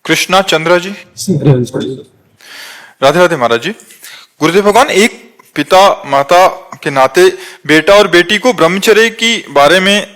कृष्णा चंद्रा जी। राधे राधे महाराज जी। गुरुदेव भगवान, एक पिता माता के नाते बेटा और बेटी को ब्रह्मचर्य की बारे में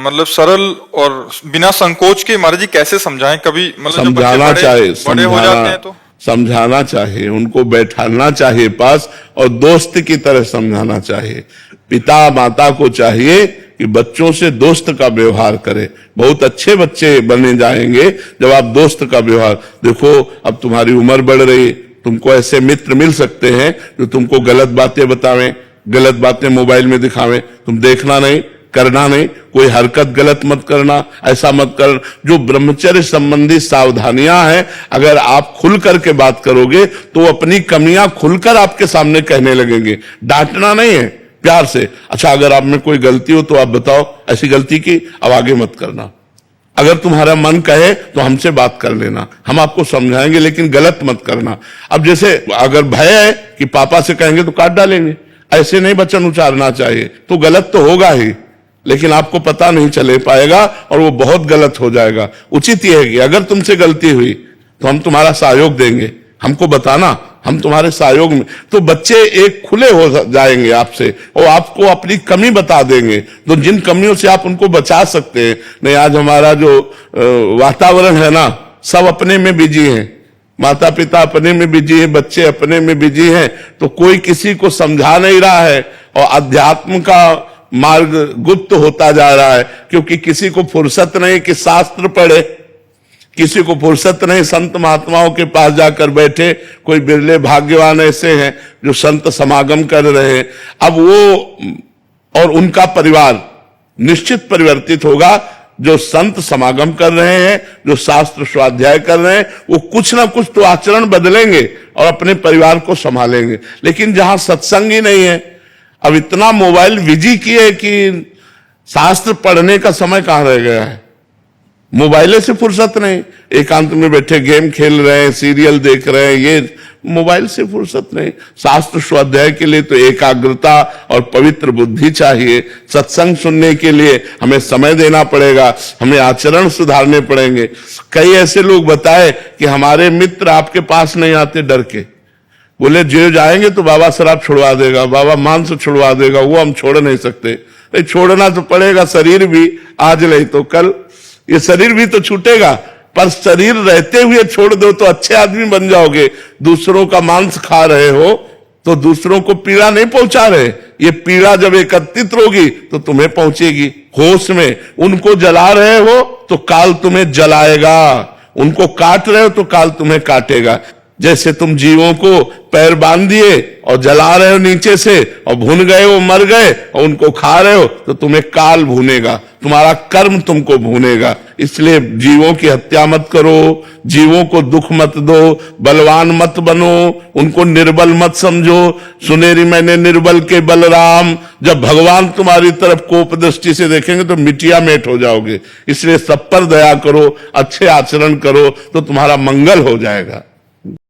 मतलब सरल और बिना संकोच के महाराज जी कैसे समझाएं? कभी मतलब जब बच्चे बड़े हो जाते हैं तो समझाना चाहिए, उनको बैठाना चाहिए पास और दोस्त की तरह समझाना चाहिए। पिता माता को चाहिए कि बच्चों से दोस्त का व्यवहार करे। बहुत अच्छे बच्चे बने जाएंगे जब आप दोस्त का व्यवहार। देखो, अब तुम्हारी उम्र बढ़ रही, तुमको ऐसे मित्र मिल सकते हैं जो तुमको गलत बातें बतावें, गलत बातें मोबाइल में दिखावें। तुम देखना नहीं, करना नहीं, कोई हरकत गलत मत करना, ऐसा मत कर। जो ब्रह्मचर्य संबंधी सावधानियां हैं, अगर आप खुल करके बात करोगे तो अपनी कमियां खुलकर आपके सामने कहने लगेंगे। डांटना नहीं है, प्यार से। अच्छा, अगर आप में कोई गलती हो तो आप बताओ, ऐसी गलती की, अब आगे मत करना। अगर तुम्हारा मन कहे तो हमसे बात कर लेना, हम आपको समझाएंगे, लेकिन गलत मत करना। अब जैसे अगर भय है कि पापा से कहेंगे तो काट डालेंगे, ऐसे नहीं वचन उच्चारना चाहिए। तो गलत तो होगा ही, लेकिन आपको पता नहीं चले पाएगा और वो बहुत गलत हो जाएगा। उचित यह है कि अगर तुमसे गलती हुई तो हम तुम्हारा सहयोग देंगे, हमको बताना, हम तुम्हारे सहयोग में। तो बच्चे एक खुले हो जाएंगे आपसे और आपको अपनी कमी बता देंगे, तो जिन कमियों से आप उनको बचा सकते हैं। नहीं, आज हमारा जो वातावरण है ना, सब अपने में बिजी हैं, माता पिता अपने में बिजी हैं, बच्चे अपने में बिजी हैं, तो कोई किसी को समझा नहीं रहा है और अध्यात्म का मार्ग गुप्त होता जा रहा है, क्योंकि किसी को फुर्सत नहीं कि शास्त्र पढ़े, किसी को फुर्सत नहीं संत महात्माओं के पास जाकर बैठे। कोई बिरले भाग्यवान ऐसे हैं जो संत समागम कर रहे हैं। अब वो और उनका परिवार निश्चित परिवर्तित होगा। जो संत समागम कर रहे हैं, जो शास्त्र स्वाध्याय कर रहे हैं, वो कुछ ना कुछ तो आचरण बदलेंगे और अपने परिवार को संभालेंगे। लेकिन जहां सत्संग ही नहीं है, अब इतना मोबाइल बिजी किए कि शास्त्र पढ़ने का समय कहां रह गया है। मोबाइल से फुर्सत नहीं, एकांत में बैठे गेम खेल रहे हैं, सीरियल देख रहे हैं, ये मोबाइल से फुर्सत नहीं। शास्त्र स्वाध्याय के लिए तो एकाग्रता और पवित्र बुद्धि चाहिए। सत्संग सुनने के लिए हमें समय देना पड़ेगा, हमें आचरण सुधारने पड़ेंगे। कई ऐसे लोग बताए कि हमारे मित्र आपके पास नहीं आते डर के, बोले जो जाएंगे तो बाबा शराब छुड़वा देगा, बाबा मांस छुड़वा देगा, वो हम छोड़ नहीं सकते। नहीं, छोड़ना तो पड़ेगा, शरीर भी आज नहीं तो कल ये शरीर भी तो छूटेगा, पर शरीर रहते हुए छोड़ दो तो अच्छे आदमी बन जाओगे। दूसरों का मांस खा रहे हो तो दूसरों को पीड़ा नहीं पहुंचा रहे, ये पीड़ा जब एकत्रित होगी तो तुम्हें पहुंचेगी। होश में उनको जला रहे हो तो काल तुम्हें जलाएगा, उनको काट रहे हो तो काल तुम्हें काटेगा। जैसे तुम जीवों को पैर बांध दिए और जला रहे हो नीचे से और भून गए, वो मर गए और उनको खा रहे हो, तो तुम्हें काल भूनेगा, तुम्हारा कर्म तुमको भूनेगा। इसलिए जीवों की हत्या मत करो, जीवों को दुख मत दो, बलवान मत बनो, उनको निर्बल मत समझो। सुनेरी मैंने निर्बल के बलराम, जब भगवान तुम्हारी तरफ कोप दृष्टि से देखेंगे तो मिटिया मेट हो जाओगे। इसलिए सब पर दया करो, अच्छे आचरण करो तो तुम्हारा मंगल हो जाएगा।